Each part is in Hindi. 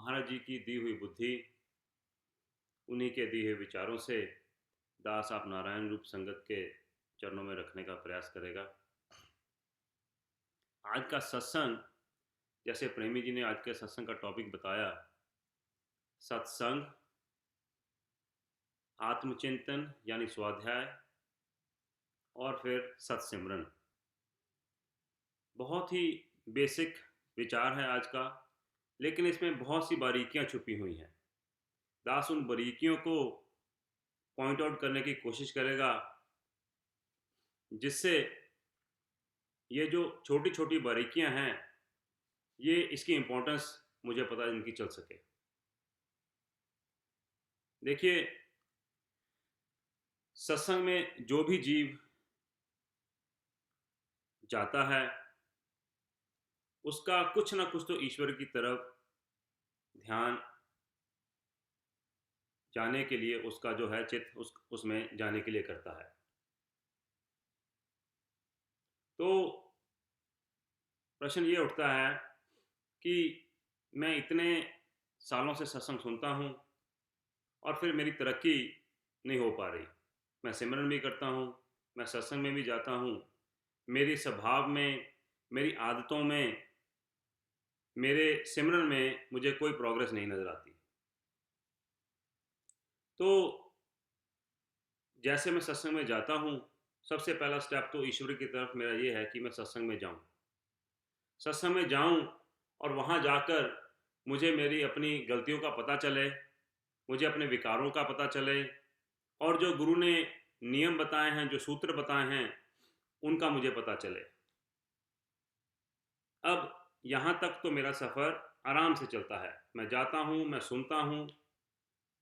महाराज जी की दी हुई बुद्धि, उन्हीं के दिए हुए विचारों से दास आप नारायण रूप संगत के चरणों में रखने का प्रयास करेगा। आज का सत्संग, जैसे प्रेमी जी ने आज के सत्संग का टॉपिक बताया, सत्संग, आत्मचिंतन यानी स्वाध्याय और फिर सत्सिमरन। बहुत ही बेसिक विचार है आज का, लेकिन इसमें बहुत सी बारीकियां छुपी हुई हैं। दास उन बारीकियों को पॉइंट आउट करने की कोशिश करेगा, जिससे ये जो छोटी छोटी बारीकियां हैं, ये इसकी इम्पोर्टेंस मुझे पता इनकी चल सके। देखिए, सत्संग में जो भी जीव जाता है, उसका कुछ ना कुछ तो ईश्वर की तरफ ध्यान जाने के लिए, उसका जो है चित्त उसमें जाने के लिए करता है। तो प्रश्न ये उठता है कि मैं इतने सालों से सत्संग सुनता हूँ और फिर मेरी तरक्की नहीं हो पा रही। मैं सिमरन भी करता हूँ, मैं सत्संग में भी जाता हूँ, मेरी स्वभाव में, मेरी आदतों में, मेरे सिमरन में मुझे कोई प्रोग्रेस नहीं नज़र आती। तो जैसे मैं सत्संग में जाता हूँ, सबसे पहला स्टेप तो ईश्वर की तरफ मेरा ये है कि मैं सत्संग में जाऊँ, सत्संग में जाऊँ और वहाँ जाकर मुझे मेरी अपनी गलतियों का पता चले, मुझे अपने विकारों का पता चले, और जो गुरु ने नियम बताए हैं, जो सूत्र बताए हैं, उनका मुझे पता चले। अब यहाँ तक तो मेरा सफ़र आराम से चलता है। मैं जाता हूँ, मैं सुनता हूँ,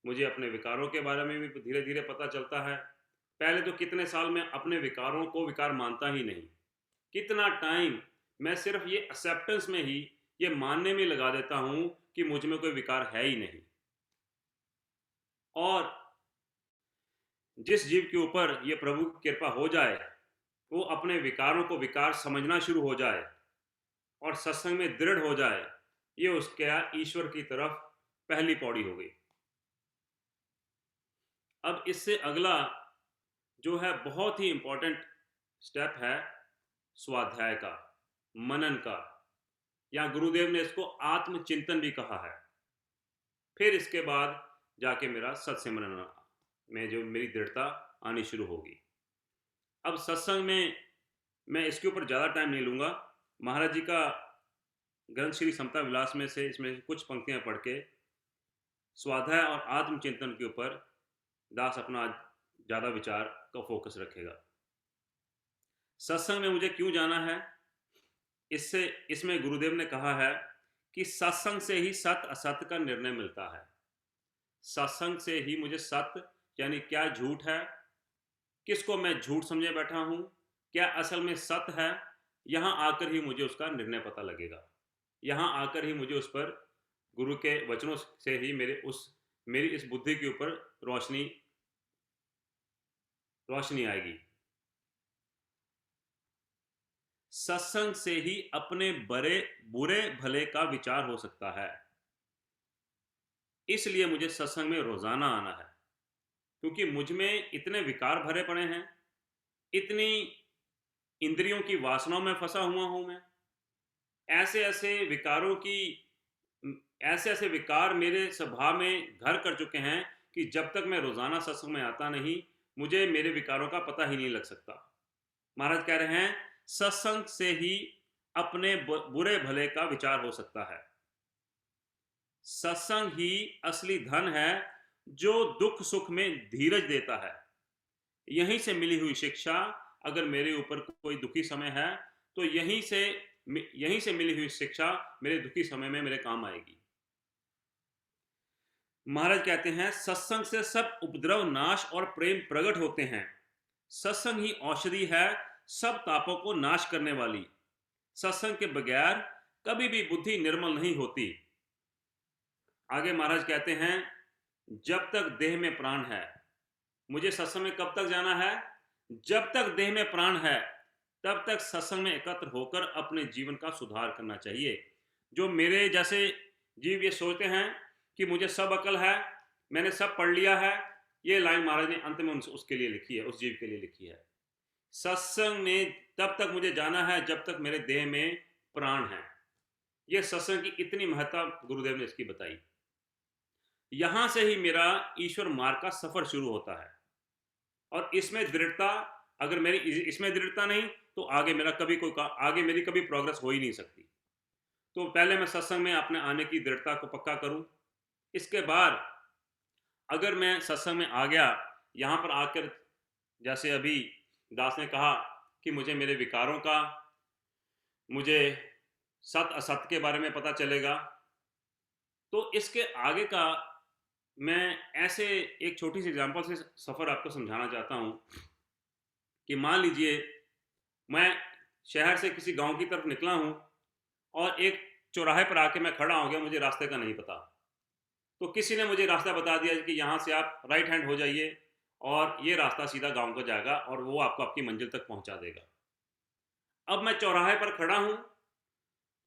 मुझे अपने विकारों के बारे में भी धीरे धीरे पता चलता है। पहले तो कितने साल मैं अपने विकारों को विकार मानता ही नहीं, कितना टाइम मैं सिर्फ ये एक्सेप्टेंस में ही, ये मानने में लगा देता हूँ कि मुझ में कोई विकार है ही नहीं। और जिस जीव के ऊपर ये प्रभु की कृपा हो जाए, वो अपने विकारों को विकार समझना शुरू हो जाए और सत्संग में दृढ़ हो जाए, ये उसके ईश्वर की तरफ पहली पौड़ी हो गई। अब इससे अगला जो है बहुत ही इंपॉर्टेंट स्टेप है स्वाध्याय का, मनन का, या गुरुदेव ने इसको आत्मचिंतन भी कहा है। फिर इसके बाद जाके मेरा सत्सिमरन में जो मेरी दृढ़ता आनी शुरू होगी। अब सत्संग में मैं इसके ऊपर ज़्यादा टाइम नहीं लूँगा। महाराज जी का ग्रंथ श्री समता विलास में से इसमें कुछ पंक्तियाँ पढ़ के स्वाध्याय और आत्मचिंतन के ऊपर दास अपना ज़्यादा विचार का फोकस रखेगा। सत्संग में मुझे क्यों जाना है, इसमें गुरुदेव ने कहा है कि सत्संग से ही सत्य असत्य का निर्णय मिलता है। सत्संग से ही मुझे सत्य यानी क्या झूठ है, किसको मैं झूठ समझे बैठा हूँ, क्या असल में सत्य है, यहाँ आकर ही मुझे उसका निर्णय पता लगेगा। यहाँ आकर ही मुझे उस पर गुरु के वचनों से ही मेरी इस बुद्धि के ऊपर रोशनी आएगी। सत्संग से ही अपने बड़े बुरे भले का विचार हो सकता है। इसलिए मुझे सत्संग में रोजाना आना है, क्योंकि मुझ में इतने विकार भरे पड़े हैं, इतनी इंद्रियों की वासनाओं में फंसा हुआ हूं मैं। ऐसे ऐसे विकारों की ऐसे ऐसे विकार मेरे स्वभाव में घर कर चुके हैं कि जब तक मैं रोजाना सत्संग में आता नहीं, मुझे मेरे विकारों का पता ही नहीं लग सकता। महाराज कह रहे हैं सत्संग से ही अपने बुरे भले का विचार हो सकता है। सत्संग ही असली धन है जो दुख सुख में धीरज देता है। यहीं से मिली हुई शिक्षा, अगर मेरे ऊपर कोई दुखी समय है तो यहीं से मिली हुई शिक्षा मेरे दुखी समय में मेरे काम आएगी। महाराज कहते हैं सत्संग से सब उपद्रव नाश और प्रेम प्रकट होते हैं। सत्संग ही औषधि है सब तापों को नाश करने वाली। सत्संग के बगैर कभी भी बुद्धि निर्मल नहीं होती। आगे महाराज कहते हैं जब तक देह में प्राण है, मुझे सत्संग में कब तक जाना है, जब तक देह में प्राण है तब तक सत्संग में एकत्र होकर अपने जीवन का सुधार करना चाहिए। जो मेरे जैसे जीव ये सोचते हैं कि मुझे सब अकल है, मैंने सब पढ़ लिया है। ये लाइन महाराज ने अंत में उसके लिए लिखी है, उस जीव के लिए लिखी है। सत्संग में तब तक मुझे जाना है जब तक मेरे देह में प्राण है। ये सत्संग की इतनी महत्ता गुरुदेव ने इसकी बताई। यहां से ही मेरा ईश्वर मार्ग का सफर शुरू होता है। और इसमें दृढ़ता, अगर मेरी इसमें दृढ़ता नहीं तो आगे मेरा कभी आगे मेरी कभी प्रोग्रेस हो ही नहीं सकती। तो पहले मैं सत्संग में अपने आने की दृढ़ता को पक्का करूं। इसके बाद अगर मैं सत्संग में आ गया, यहाँ पर आकर जैसे अभी दास ने कहा कि मुझे मेरे विकारों का, मुझे सत असत के बारे में पता चलेगा, तो इसके आगे का मैं ऐसे एक छोटी सी एग्जांपल से सफ़र आपको समझाना चाहता हूँ कि मान लीजिए मैं शहर से किसी गांव की तरफ निकला हूँ और एक चौराहे पर आके मैं खड़ा हो गया, मुझे रास्ते का नहीं पता। तो किसी ने मुझे रास्ता बता दिया कि यहाँ से आप राइट हैंड हो जाइए और ये रास्ता सीधा गांव को जाएगा और वो आपको आपकी मंजिल तक पहुँचा देगा। अब मैं चौराहे पर खड़ा हूँ,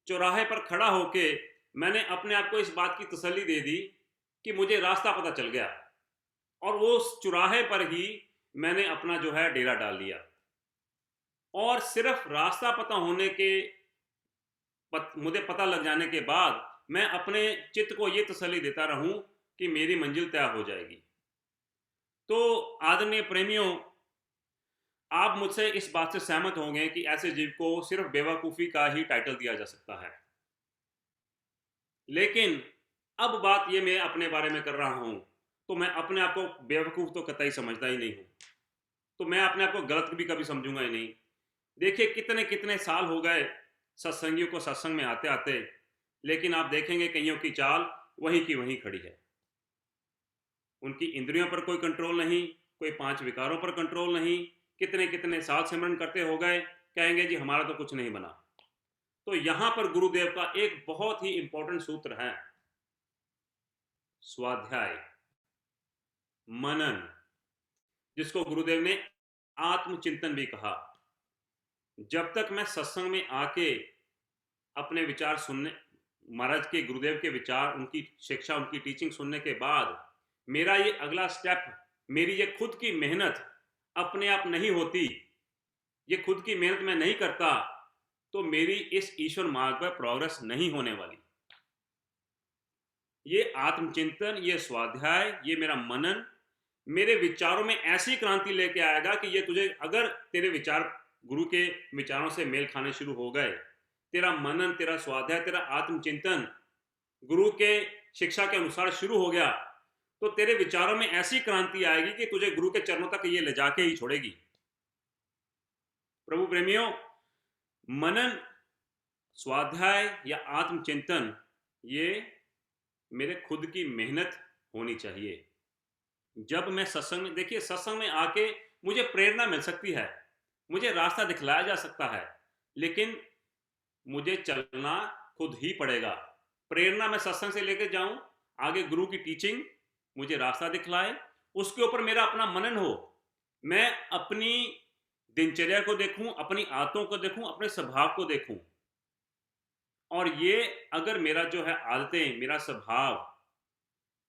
चौराहे पर खड़ा होके मैंने अपने आप को इस बात की तसल्ली दे दी कि मुझे रास्ता पता चल गया, और वो उस चौराहे पर ही मैंने अपना जो है डेरा डाल लिया। और सिर्फ रास्ता पता होने के मुझे पता लग जाने के बाद मैं अपने चित्त को ये तसल्ली देता रहूं कि मेरी मंजिल तय हो जाएगी। तो आदरणीय प्रेमियों, आप मुझसे इस बात से सहमत होंगे कि ऐसे जीव को सिर्फ बेवकूफ़ी का ही टाइटल दिया जा सकता है। लेकिन अब बात ये मैं अपने बारे में कर रहा हूं, तो मैं अपने आप को बेवकूफ़ तो कतई समझता ही नहीं हूं, तो मैं अपने आप को गलत भी कभी समझूंगा ही नहीं। देखिए कितने कितने साल हो गए सत्संगियों को सत्संग में आते आते, लेकिन आप देखेंगे कईयों की चाल वहीं की वहीं खड़ी है। उनकी इंद्रियों पर कोई कंट्रोल नहीं, कोई 5 विकारों पर कंट्रोल नहीं। कितने कितने साल सिमरन करते हो गए, कहेंगे जी हमारा तो कुछ नहीं बना। तो यहां पर गुरुदेव का एक बहुत ही इंपॉर्टेंट सूत्र है, स्वाध्याय, मनन, जिसको गुरुदेव ने आत्मचिंतन भी कहा। जब तक मैं सत्संग में आके अपने विचार सुनने, महाराज के गुरुदेव के विचार, उनकी शिक्षा, उनकी टीचिंग सुनने के बाद मेरा ये अगला स्टेप, मेरी ये खुद की मेहनत अपने आप नहीं होती, ये खुद की मेहनत मैं नहीं करता, तो मेरी इस ईश्वर मार्ग पर प्रोग्रेस नहीं होने वाली। ये आत्मचिंतन, ये स्वाध्याय, ये मेरा मनन मेरे विचारों में ऐसी क्रांति लेके आएगा कि ये तुझे, अगर तेरे विचार गुरु के विचारों से मेल खाने शुरू हो गए, तेरा मनन, तेरा स्वाध्याय, तेरा आत्मचिंतन गुरु के शिक्षा के अनुसार शुरू हो गया, तो तेरे विचारों में ऐसी क्रांति आएगी कि तुझे गुरु के चरणों तक ये ले जाके ही छोड़ेगी। प्रभु प्रेमियों, मनन, स्वाध्याय या आत्मचिंतन ये मेरे खुद की मेहनत होनी चाहिए। जब मैं सत्संग में, देखिए सत्संग में आके मुझे प्रेरणा मिल सकती है, मुझे रास्ता दिखलाया जा सकता है, लेकिन मुझे चलना खुद ही पड़ेगा। प्रेरणा मैं सत्संग से लेकर जाऊं, आगे गुरु की टीचिंग मुझे रास्ता दिखलाए, उसके ऊपर मेरा अपना मनन हो, मैं अपनी दिनचर्या को देखूं, अपनी आदतों को देखूं, अपने स्वभाव को देखूं। और ये अगर मेरा जो है आदतें, मेरा स्वभाव,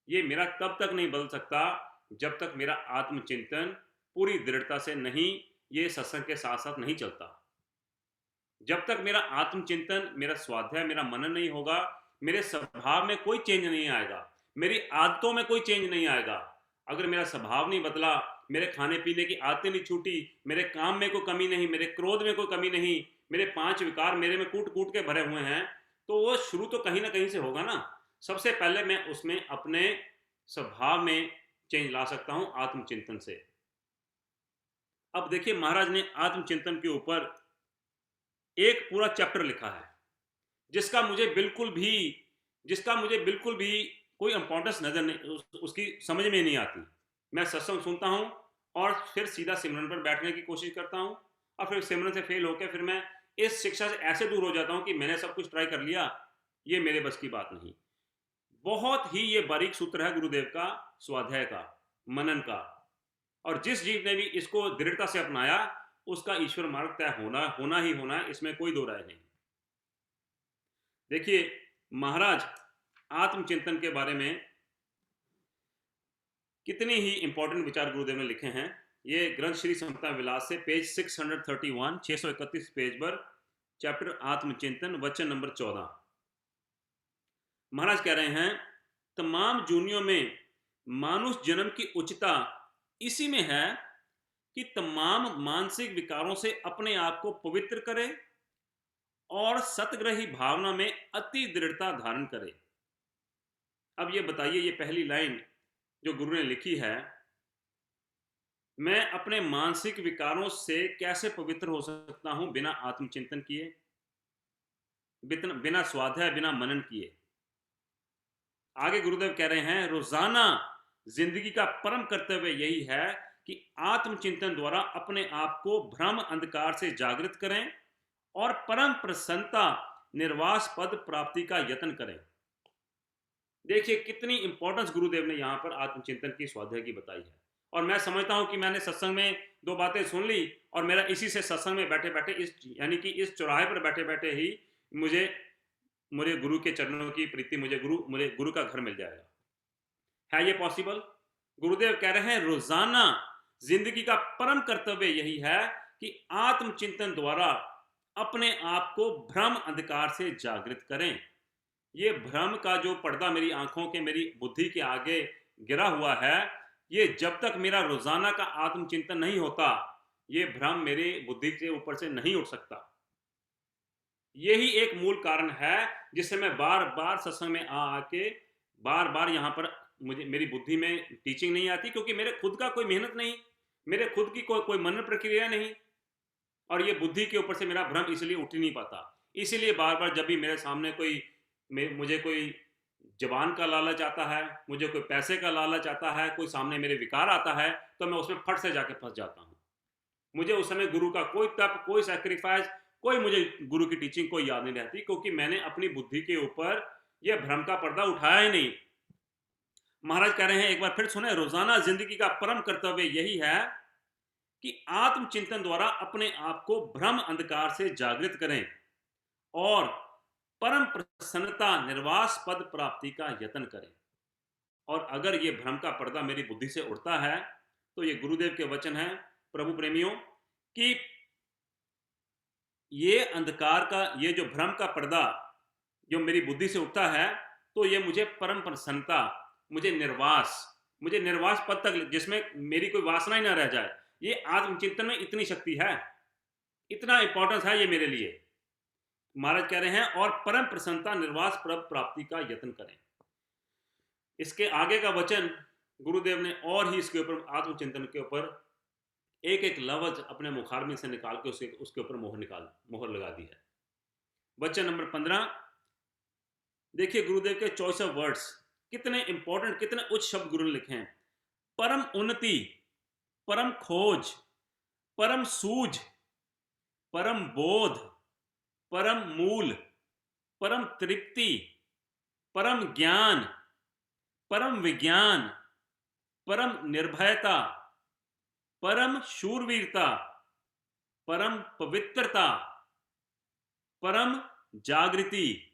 ये मेरा तब तक नहीं बदल सकता जब तक मेरा आत्मचिंतन पूरी दृढ़ता से नहीं, ये सत्संग के साथ साथ नहीं चलता। जब तक मेरा आत्मचिंतन, मेरा स्वाध्याय, मेरा मनन नहीं होगा, मेरे स्वभाव में कोई चेंज नहीं आएगा, मेरी आदतों में कोई चेंज नहीं आएगा। अगर मेरा स्वभाव नहीं बदला, मेरे खाने पीने की आदतें नहीं छूटी, मेरे काम में कोई कमी नहीं, मेरे क्रोध में कोई कमी नहीं, मेरे 5 विकार मेरे में कूट कूट के भरे हुए हैं, तो वो शुरू तो कहीं ना कहीं से होगा ना। सबसे पहले मैं उसमें अपने स्वभाव में चेंज ला सकता हूं आत्मचिंतन से। अब देखिए महाराज ने आत्मचिंतन के ऊपर एक पूरा चैप्टर लिखा है, जिसका मुझे बिल्कुल भी कोई इंपॉर्टेंस नजर नहीं, उसकी समझ में नहीं आती। मैं सत्संग सुनता हूं और फिर सीधा सिमरन पर बैठने की कोशिश करता हूं, और फिर सिमरन से फेल होकर फिर मैं इस शिक्षा से ऐसे दूर हो जाता हूं कि मैंने सब कुछ ट्राई कर लिया, ये मेरे बस की बात नहीं। बहुत ही ये बारीक सूत्र है गुरुदेव का, स्वाध्याय का, मनन का, और जिस जीव ने भी इसको दृढ़ता से अपनाया उसका ईश्वर मार्ग तय होना ही होना है, इसमें कोई दो राय नहीं। देखिए महाराज आत्मचिंतन के बारे में कितने ही इंपॉर्टेंट विचार गुरुदेव ने लिखे हैं। ये ग्रंथ श्री समता विलास से पेज 631 631 पेज पर चैप्टर आत्मचिंतन वचन नंबर 14। महाराज कह रहे हैं, तमाम जूनियों में मानुष जन्म की उच्चता इसी में है कि तमाम मानसिक विकारों से अपने आप को पवित्र करे और सतग्रही भावना में अति दृढ़ता धारण करे। अब ये बताइए, ये पहली लाइन जो गुरु ने लिखी है, मैं अपने मानसिक विकारों से कैसे पवित्र हो सकता हूं बिना आत्मचिंतन किए, बिना स्वाध्याय, बिना मनन किए। आगे गुरुदेव कह रहे हैं, रोजाना जिंदगी का परम कर्तव्य यही है कि आत्मचिंतन द्वारा अपने आप को भ्रम अंधकार से जागृत करें और परम प्रसन्नता निर्वास पद प्राप्ति का यत्न करें। देखिए कितनी इंपॉर्टेंस गुरुदेव ने यहाँ पर आत्मचिंतन की, स्वाध्याय की बताई है। और मैं समझता हूँ कि मैंने सत्संग में दो बातें सुन ली और मेरा इसी से सत्संग में बैठे बैठे, इस यानी कि इस चौराहे पर बैठे बैठे ही मुझे मेरे गुरु के चरणों की प्रीति, मुझे गुरु का घर मिल जाएगा। है ये पॉसिबल? गुरुदेव कह रहे हैं, रोजाना जिंदगी का परम कर्तव्य यही है कि आत्मचिंतन द्वारा अपने आप को भ्रम अंधकार से जागृत करें। ये भ्रम का जो पर्दा मेरी आंखों के, मेरी बुद्धि के आगे गिरा हुआ है, ये जब तक मेरा रोजाना का आत्मचिंतन नहीं होता, ये भ्रम मेरे बुद्धि के ऊपर से नहीं उठ सकता। यही एक मूल कारण है जिससे मैं बार बार सत्संग में आके बार बार यहाँ पर मुझे, मेरी बुद्धि में टीचिंग नहीं आती, क्योंकि मेरे खुद का कोई मेहनत नहीं, मेरे खुद की कोई मनन प्रक्रिया नहीं, और ये बुद्धि के ऊपर से मेरा भ्रम इसलिए उठ ही नहीं पाता। इसीलिए बार बार जब भी मेरे सामने मुझे कोई जवान का लालच आता है, मुझे कोई पैसे का लालच आता है, कोई सामने मेरे विकार आता है, तो मैं उसमें फट से जाके फंस जाता हूँ। मुझे उस समय गुरु का कोई तप, कोई सैक्रिफाइस, कोई मुझे गुरु की टीचिंग कोई याद नहीं रहती, क्योंकि मैंने अपनी बुद्धि के ऊपर यह भ्रम का पर्दा उठाया ही नहीं। महाराज कह रहे हैं, एक बार फिर सुने, रोजाना जिंदगी का परम कर्तव्य यही है कि आत्मचिंतन द्वारा अपने आप को भ्रम अंधकार से जागृत करें और परम प्रसन्नता निर्वास पद प्राप्ति का यत्न करें। और अगर ये भ्रम का पर्दा मेरी बुद्धि से उड़ता है, तो ये गुरुदेव के वचन है प्रभु प्रेमियों, कि ये अंधकार का, ये जो भ्रम का पर्दा जो मेरी बुद्धि से उठता है, तो ये मुझे परम प्रसन्नता, मुझे निर्वास पद तक, जिसमें मेरी कोई वासना ही ना रह जाए। ये आत्मचिंतन में इतनी शक्ति है, इतना इंपॉर्टेंस है ये मेरे लिए। महाराज कह रहे हैं, और परम प्रसन्नता निर्वास प्राप्ति का यत्न करें। इसके आगे का वचन गुरुदेव ने और ही इसके ऊपर, आत्मचिंतन के ऊपर एक एक लफ्ज अपने मुखारबिन से निकाल के उसके ऊपर मोहर लगा दी है। वचन नंबर 15 देखिए, गुरुदेव के चॉइस ऑफ वर्ड्स कितने इंपॉर्टेंट, कितने उच्च शब्द गुरु ने लिखे हैं। परम उन्नति, परम खोज, परम सूझ, परम बोध, परम मूल, परम तृप्ति, परम ज्ञान, परम विज्ञान, परम निर्भयता, परम शूरवीरता, परम पवित्रता, परम जागृति,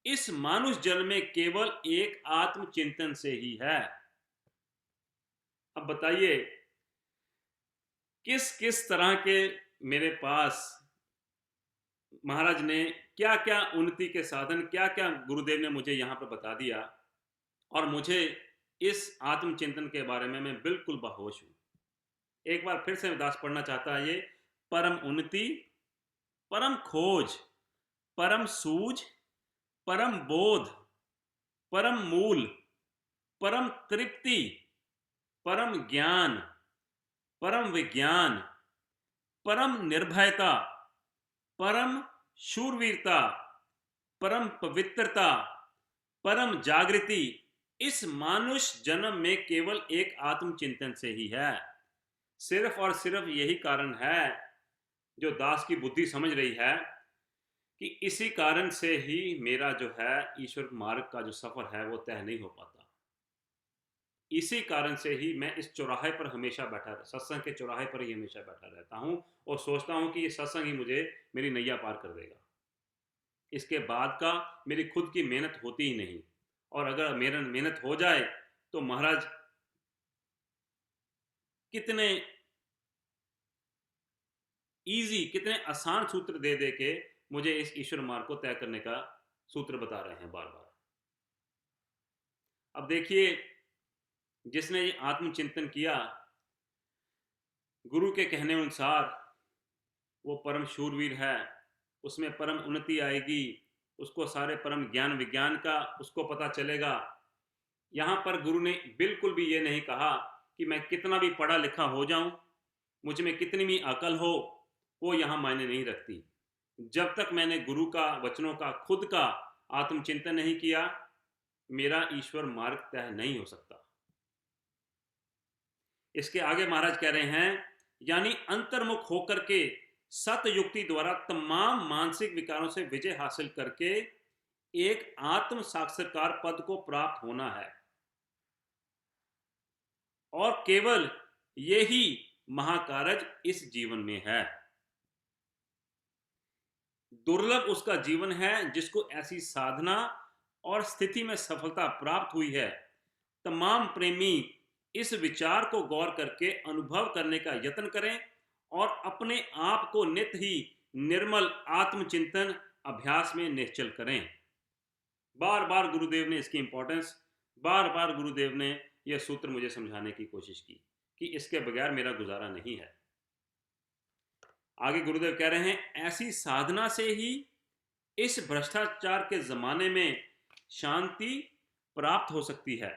इस मानुष जन्म में केवल एक आत्मचिंतन से ही है। अब बताइए, किस किस तरह के मेरे पास महाराज ने क्या क्या उन्नति के साधन, क्या क्या गुरुदेव ने मुझे यहाँ पर बता दिया, और मुझे इस आत्मचिंतन के बारे में मैं बिल्कुल बेहोश हूँ। एक बार फिर से दास पढ़ना चाहता है ये, परम उन्नति, परम खोज, परम सूझ, परम बोध, परम मूल, परम तृप्ति, परम ज्ञान, परम विज्ञान, परम निर्भयता, परम शूरवीरता, परम पवित्रता, परम जागृति, इस मानुष जन्म में केवल एक आत्मचिंतन से ही है। सिर्फ और सिर्फ यही कारण है जो दास की बुद्धि समझ रही है कि इसी कारण से ही मेरा जो है ईश्वर मार्ग का जो सफर है वो तय नहीं हो पाता। इसी कारण से ही मैं इस चौराहे पर हमेशा बैठा, सत्संग के चौराहे पर ही हमेशा बैठा रहता हूँ और सोचता हूँ कि ये सत्संग ही मुझे मेरी नैया पार कर देगा। इसके बाद का मेरी खुद की मेहनत होती ही नहीं। और अगर मेरा मेहनत हो जाए तो महाराज कितने इजी, कितने आसान सूत्र दे दे के मुझे इस ईश्वर मार्ग को तय करने का सूत्र बता रहे हैं बार बार। अब देखिए, जिसने ये आत्मचिंतन किया, गुरु के कहने अनुसार वो परम शूरवीर है, उसमें परम उन्नति आएगी, उसको सारे परम ज्ञान विज्ञान का उसको पता चलेगा। यहाँ पर गुरु ने बिल्कुल भी ये नहीं कहा कि मैं कितना भी पढ़ा लिखा हो जाऊं, मुझ में कितनी भी अकल हो, वो यहाँ मायने नहीं रखती। जब तक मैंने गुरु का वचनों का खुद का आत्मचिंतन नहीं किया, मेरा ईश्वर मार्ग तय नहीं हो सकता। इसके आगे महाराज कह रहे हैं, यानी अंतर्मुख होकर के सत्य युक्ति द्वारा तमाम मानसिक विकारों से विजय हासिल करके एक आत्म साक्षात्कार पद को प्राप्त होना है, और केवल यही महाकारज इस जीवन में है। दुर्लभ उसका जीवन है जिसको ऐसी साधना और स्थिति में सफलता प्राप्त हुई है। तमाम प्रेमी इस विचार को गौर करके अनुभव करने का यत्न करें और अपने आप को नित्य ही निर्मल आत्मचिंतन अभ्यास में निश्चल करें। बार बार गुरुदेव ने इसकी इंपॉर्टेंस, बार बार गुरुदेव ने यह सूत्र मुझे समझाने की कोशिश की कि इसके बगैर मेरा गुजारा नहीं है। आगे गुरुदेव कह रहे हैं, ऐसी साधना से ही इस भ्रष्टाचार के जमाने में शांति प्राप्त हो सकती है।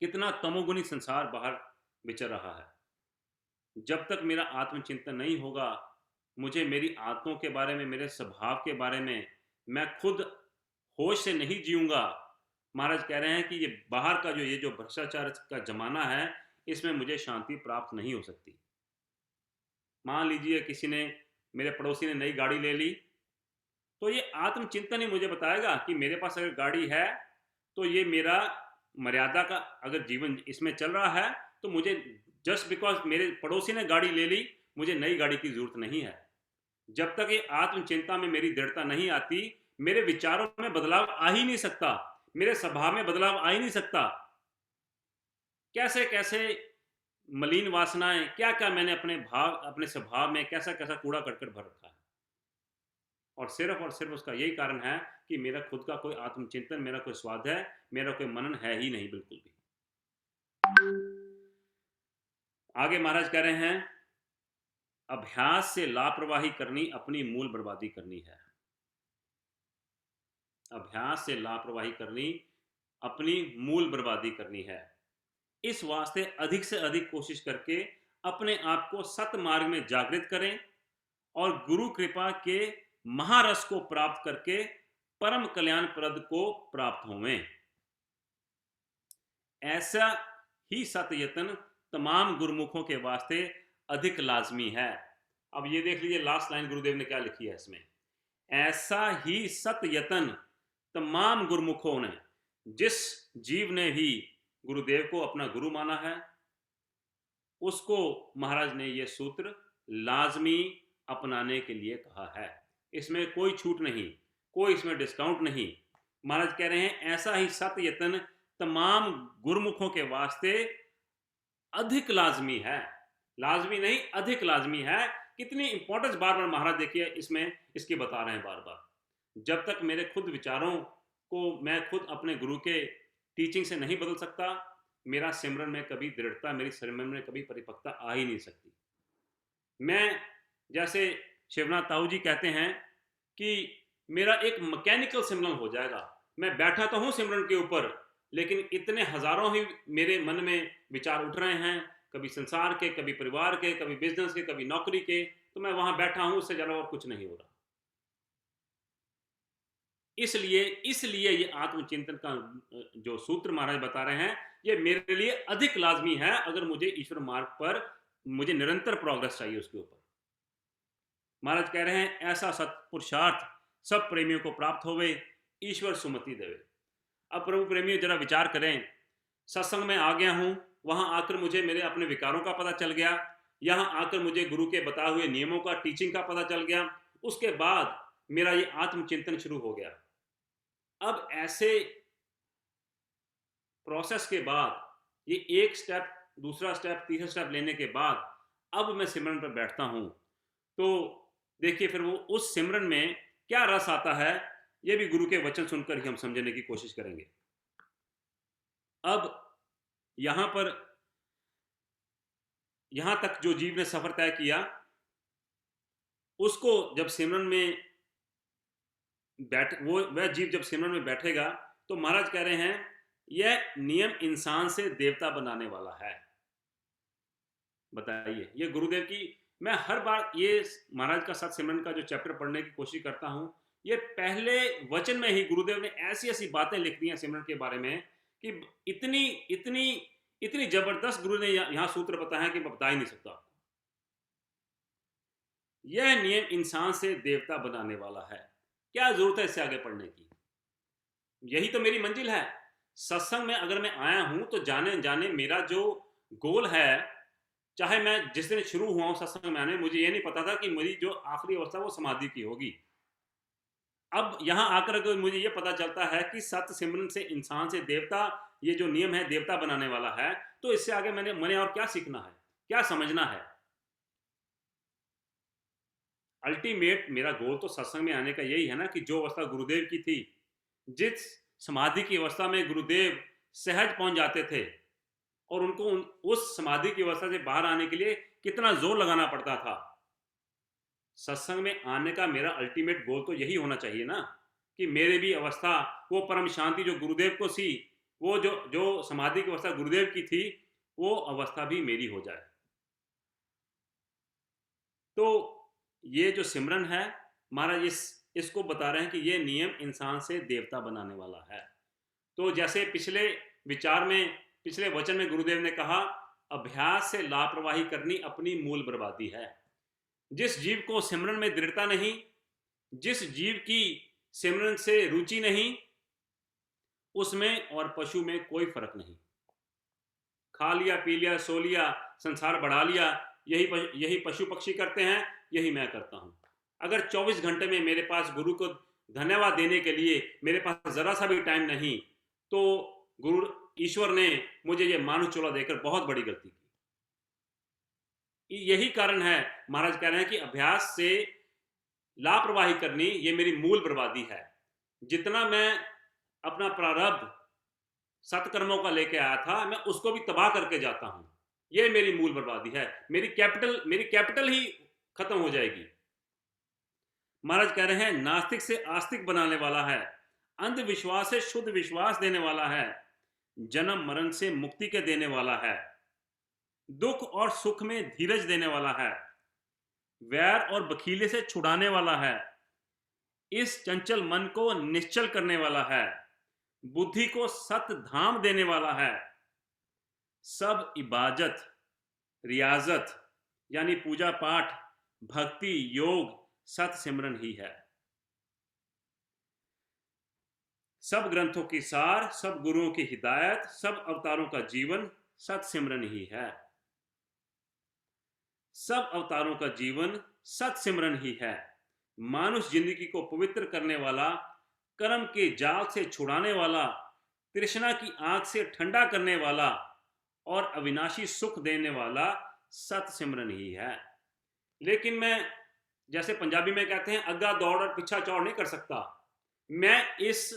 कितना तमोगुनी संसार बाहर विचर रहा है। जब तक मेरा आत्मचिंतन नहीं होगा, मुझे मेरी आदतों के बारे में, मेरे स्वभाव के बारे में मैं खुद होश से नहीं जीऊंगा। महाराज कह रहे हैं कि ये बाहर का ये जो भ्रष्टाचार का जमाना है, इसमें मुझे शांति प्राप्त नहीं हो सकती। मान लीजिए किसी ने, मेरे पड़ोसी ने नई गाड़ी ले ली, तो ये आत्मचिंतन ही मुझे बताएगा कि मेरे पास अगर गाड़ी है तो ये मेरा मर्यादा का अगर जीवन इसमें चल रहा है, तो मुझे जस्ट बिकॉज मेरे पड़ोसी ने गाड़ी ले ली, मुझे नई गाड़ी की जरूरत नहीं है। जब तक ये आत्मचिंता में मेरी दृढ़ता नहीं आती, मेरे विचारों में बदलाव आ ही नहीं सकता, मेरे स्वभाव में बदलाव आ ही नहीं सकता। कैसे कैसे मलिन वासनाएं, क्या क्या मैंने अपने स्वभाव में कैसा कैसा कूड़ा करकट भर रखा है, और सिर्फ उसका यही कारण है कि मेरा खुद का कोई आत्मचिंतन, मेरा कोई स्वाध्याय, मेरा कोई मनन है ही नहीं, बिल्कुल भी। आगे महाराज कह रहे हैं, अभ्यास से लापरवाही करनी अपनी मूल बर्बादी करनी है। अभ्यास से लापरवाही करनी अपनी मूल बर्बादी करनी है। इस वास्ते अधिक से अधिक कोशिश करके अपने आप को सत्य मार्ग में जागृत करें और गुरु कृपा के महारस को प्राप्त करके परम कल्याण प्रद को प्राप्त होवें। ऐसा ही सत्य यत्न तमाम गुरुमुखों के वास्ते अधिक लाजमी है। अब ये देख लीजिए लास्ट लाइन गुरुदेव ने क्या लिखी है इसमें, ऐसा ही सत्य यत्न तमाम गुरुमुखों ने, जिस जीव ने भी गुरुदेव को अपना गुरु माना है, उसको महाराज ने यह सूत्र लाजमी अपनाने के लिए कहा है। इसमें कोई छूट नहीं, कोई इसमें डिस्काउंट नहीं। महाराज कह रहे हैं, ऐसा ही सत्य यत्न तमाम गुरुमुखों के वास्ते अधिक लाजमी है। लाजमी नहीं, अधिक लाजमी है। कितनी इंपॉर्टेंस बार बार महाराज देखिए इसमें इसकी बता रहे हैं बार बार। जब तक मेरे खुद विचारों को मैं खुद अपने गुरु के टीचिंग से नहीं बदल सकता, मेरा सिमरन में कभी दृढ़ता, मेरी सिमरन में कभी परिपक्वता आ ही नहीं सकती। मैं, जैसे शिवनाथ ताऊ जी कहते हैं कि मेरा एक मैकेनिकल सिमरन हो जाएगा। मैं बैठा तो हूँ सिमरन के ऊपर, लेकिन इतने हजारों ही मेरे मन में विचार उठ रहे हैं, कभी संसार के, कभी परिवार के, कभी बिजनेस के, कभी नौकरी के, तो मैं वहां बैठा हूं, उससे ज्यादा और कुछ नहीं हो रहा। इसलिए ये आत्मचिंतन का जो सूत्र महाराज बता रहे हैं, ये मेरे लिए अधिक लाजमी है अगर मुझे ईश्वर मार्ग पर मुझे निरंतर प्रोग्रेस चाहिए उसके ऊपर। महाराज कह रहे हैं, ऐसा सत्पुरुषार्थ सब प्रेमियों को प्राप्त होवे, ईश्वर सुमति देवे। अब प्रभु प्रेमियों जरा विचार करें, सत्संग में आ गया हूं, वहां आकर मुझे मेरे अपने विकारों का पता चल गया, यहां आकर मुझे गुरु के बताए हुए नियमों का, टीचिंग का पता चल गया, उसके बाद मेरा ये आत्मचिंतन शुरू हो गया। अब ऐसे प्रोसेस के बाद, ये एक स्टेप, दूसरा स्टेप, तीसरा स्टेप लेने के बाद अब मैं सिमरन पर बैठता हूँ, तो देखिए फिर वो उस सिमरन में क्या रस आता है, ये भी गुरु के वचन सुनकर ही हम समझने की कोशिश करेंगे। अब यहाँ पर, यहाँ तक जो जीव ने सफर तय किया, उसको जब सिमरन में वह जीव जब सिमरन में बैठेगा, तो महाराज कह रहे हैं यह नियम इंसान से देवता बनाने वाला है। बताइए, ये गुरुदेव की, मैं हर बार ये महाराज का सत सिमरन का जो चैप्टर पढ़ने की कोशिश करता हूँ, ये पहले वचन में ही गुरुदेव ने ऐसी ऐसी बातें लिख दी हैं सिमरन के बारे में कि इतनी इतनी इतनी जबरदस्त गुरु ने यहाँ सूत्र बताया कि मैं बता ही नहीं सकता। यह नियम इंसान से देवता बनाने वाला है। क्या जरूरत है इससे आगे पढ़ने की? यही तो मेरी मंजिल है। सत्संग में अगर मैं आया हूं तो जाने जाने मेरा जो गोल है, चाहे मैं जिस दिन शुरू हुआ हूं सत्संग में आने, मुझे ये नहीं पता था कि मेरी जो आखिरी अवस्था वो समाधि की होगी। अब यहां आकर अगर मुझे ये पता चलता है कि सत्य सिमरन से इंसान से देवता, ये जो नियम है देवता बनाने वाला है, तो इससे आगे मैंने और क्या सीखना है, क्या समझना है? अल्टीमेट मेरा गोल तो सत्संग में आने का यही है ना, कि जो अवस्था गुरुदेव की थी, जिस समाधि की अवस्था में गुरुदेव सहज पहुंच जाते थे, और उनको उस समाधि की अवस्था से बाहर आने के लिए कितना जोर लगाना पड़ता था। सत्संग में आने का मेरा अल्टीमेट गोल तो यही होना चाहिए ना, कि मेरे भी अवस्था, वो परम शांति जो गुरुदेव को सी, वो जो समाधि की अवस्था गुरुदेव की थी, वो अवस्था भी मेरी हो जाए। तो ये जो सिमरन है, महाराज इसको बता रहे हैं कि ये नियम इंसान से देवता बनाने वाला है। तो जैसे पिछले विचार में, पिछले वचन में गुरुदेव ने कहा, अभ्यास से लापरवाही करनी अपनी मूल बर्बादी है। जिस जीव को सिमरन में दृढ़ता नहीं, जिस जीव की सिमरन से रुचि नहीं, उसमें और पशु में कोई फर्क नहीं। खा लिया, पी लिया, सो लिया, संसार बढ़ा लिया, यही पशु पक्षी करते हैं, यही मैं करता हूं। अगर 24 घंटे में मेरे पास गुरु को धन्यवाद देने के लिए मेरे पास जरा सा भी टाइम नहीं, तो गुरु ईश्वर ने मुझे ये मानुष चोला देकर बहुत बड़ी गलती की। यही कारण है, महाराज कह रहे हैं कि अभ्यास से लापरवाही करनी ये मेरी मूल बर्बादी है। जितना मैं अपना प्रारब्ध सत्कर्मों का लेके आया था, मैं उसको भी तबाह करके जाता हूं। ये मेरी मूल बर्बादी है। मेरी कैपिटल ही खत्म हो जाएगी। महाराज कह रहे हैं नास्तिक से आस्तिक बनाने वाला है, अंधविश्वास से शुद्ध विश्वास देने वाला है, जन्म मरण से मुक्ति के देने वाला है, दुख और सुख में धीरज देने वाला है, वैर और बखीले से छुड़ाने वाला है, इस चंचल मन को निश्चल करने वाला है, बुद्धि को सत धाम देने वाला है। सब इबादत, रियाजत यानी पूजा पाठ, भक्ति, योग सत सिमरन ही है। सब ग्रंथों की सार, सब गुरुओं की हिदायत, सब अवतारों का जीवन सत सिमरन ही है। सब अवतारों का जीवन सत सिमरन ही है। मानुष जिंदगी को पवित्र करने वाला, कर्म के जाल से छुड़ाने वाला, तृष्णा की आग से ठंडा करने वाला और अविनाशी सुख देने वाला सत सिमरन ही है। लेकिन मैं, जैसे पंजाबी में कहते हैं, अग्गा दौड़ और पीछा चौड़ नहीं कर सकता। मैं इस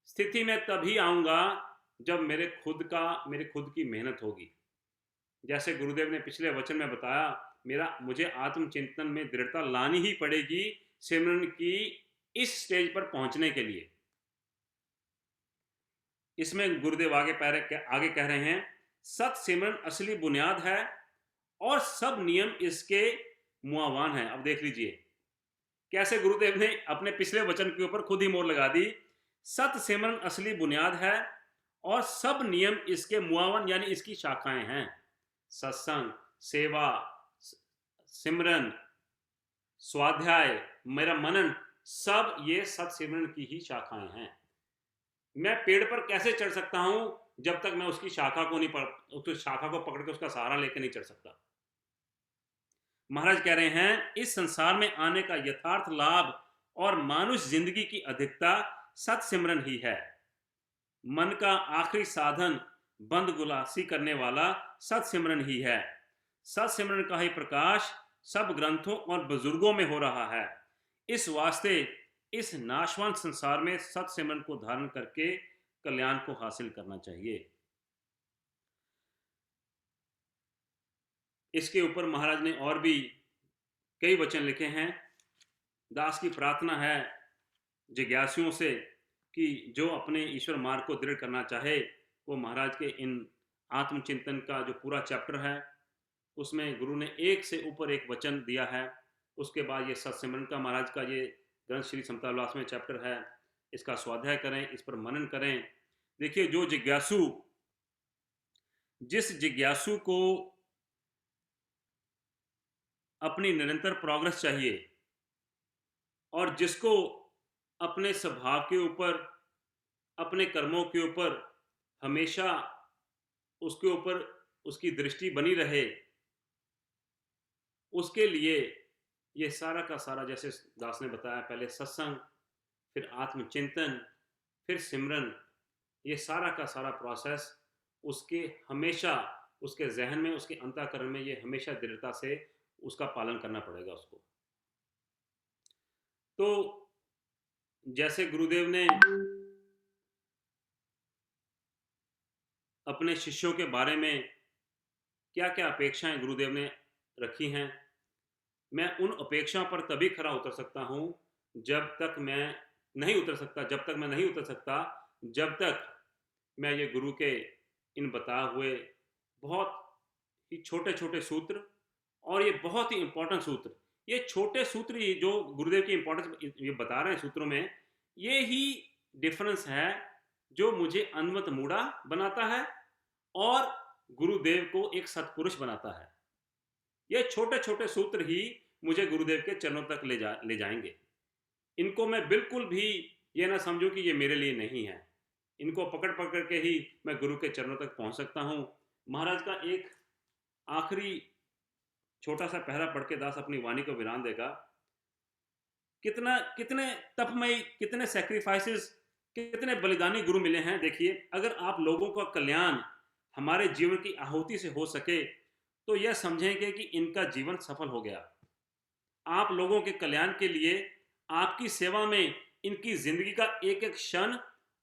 स्थिति में तभी आऊंगा जब मेरे खुद की मेहनत होगी। जैसे गुरुदेव ने पिछले वचन में बताया, मुझे आत्मचिंतन में दृढ़ता लानी ही पड़ेगी सिमरन की इस स्टेज पर पहुंचने के लिए। इसमें गुरुदेव आगे कह रहे हैं, सत सिमरन असली बुनियाद है और सब नियम इसके मुआवान हैं। अब देख लीजिए कैसे गुरुदेव ने अपने पिछले वचन के ऊपर खुद ही मोहर लगा दी। सत सिमरन असली बुनियाद है और सब नियम इसके मुआवन यानी इसकी शाखाएं हैं। सत्संग, सेवा, सिमरन, स्वाध्याय, मेरा मनन, सब ये सत सिमरन की ही शाखाएं हैं। मैं पेड़ पर कैसे चढ़ सकता हूं जब तक मैं उसकी शाखा को पकड़ के उसका सहारा लेकर नहीं चढ़ सकता। महाराज कह रहे हैं, इस संसार में आने का यथार्थ लाभ और मानुष जिंदगी की अधिकता सत सिमरन ही है। मन का आखिरी साधन बंद गुलासी करने वाला सत्सिमरन ही है। सत्सिमरन का ही प्रकाश सब ग्रंथों और बुजुर्गों में हो रहा है। इस वास्ते इस नाशवान संसार में सत्सिमरन को धारण करके कल्याण को हासिल करना चाहिए। इसके ऊपर महाराज ने और भी कई वचन लिखे हैं। दास की प्रार्थना है जिज्ञासुओं से कि जो अपने ईश्वर मार्ग को दृढ़ करना चाहे वो महाराज के इन आत्मचिंतन का जो पूरा चैप्टर है उसमें गुरु ने एक से ऊपर एक वचन दिया है। उसके बाद ये सत्सिमरन का महाराज का ये ग्रंथ श्री समता विलास में चैप्टर है, इसका स्वाध्याय करें, इस पर मनन करें। देखिए जो जिज्ञासु, जिस जिज्ञासु को अपनी निरंतर प्रोग्रेस चाहिए और जिसको अपने स्वभाव के ऊपर, अपने कर्मों के ऊपर हमेशा उसके ऊपर उसकी दृष्टि बनी रहे, उसके लिए ये सारा का सारा, जैसे दास ने बताया, पहले सत्संग, फिर आत्मचिंतन, फिर सिमरन, ये सारा का सारा प्रोसेस उसके हमेशा उसके जहन में, उसके अंतःकरण में ये हमेशा दृढ़ता से उसका पालन करना पड़ेगा उसको। तो जैसे गुरुदेव ने अपने शिष्यों के बारे में क्या क्या अपेक्षाएं गुरुदेव ने रखी हैं, मैं उन अपेक्षाओं पर तभी खरा उतर सकता हूं जब तक मैं नहीं उतर सकता जब तक मैं ये गुरु के इन बताए हुए बहुत ही छोटे छोटे सूत्र, और ये बहुत ही इंपॉर्टेंट सूत्र, ये छोटे सूत्र ही जो गुरुदेव की इंपॉर्टेंस ये बता रहे हैं सूत्रों में, ये ही डिफरेंस है जो मुझे अन्वत मूढ़ा बनाता है और गुरुदेव को एक सत्पुरुष बनाता है। ये छोटे छोटे सूत्र ही मुझे गुरुदेव के चरणों तक ले जाएंगे। इनको मैं बिल्कुल भी ये ना समझूं कि ये मेरे लिए नहीं है, इनको पकड़ पकड़ के ही मैं गुरु के चरणों तक पहुंच सकता हूं। महाराज का एक आखिरी छोटा सा पहरा पढ़ के दास अपनी वाणी को विराम देगा। कितने तपमयी, कितने सैक्रिफाइसेस, कितने बलिदानी गुरु मिले हैं। देखिए, अगर आप लोगों का कल्याण हमारे जीवन की आहुति से हो सके तो यह समझेंगे कि इनका जीवन सफल हो गया। आप लोगों के कल्याण के लिए, आपकी सेवा में इनकी जिंदगी का एक एक क्षण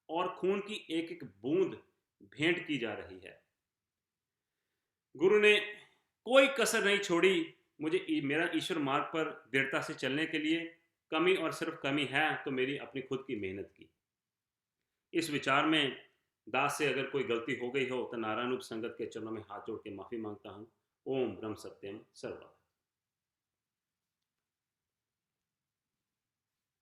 और खून की एक एक बूंद भेंट की जा रही है। गुरु ने कोई कसर नहीं छोड़ी मुझे मेरा ईश्वर मार्ग पर दृढ़ता से चलने के लिए। कमी और सिर्फ कमी है तो मेरी अपनी खुद की मेहनत की। इस विचार में दास से अगर कोई गलती हो गई हो तो नारायण रूप संगत के चरणों में हाथ जोड़ के माफी मांगता हूँ। ओम ब्रह्म सत्यम सर्वम।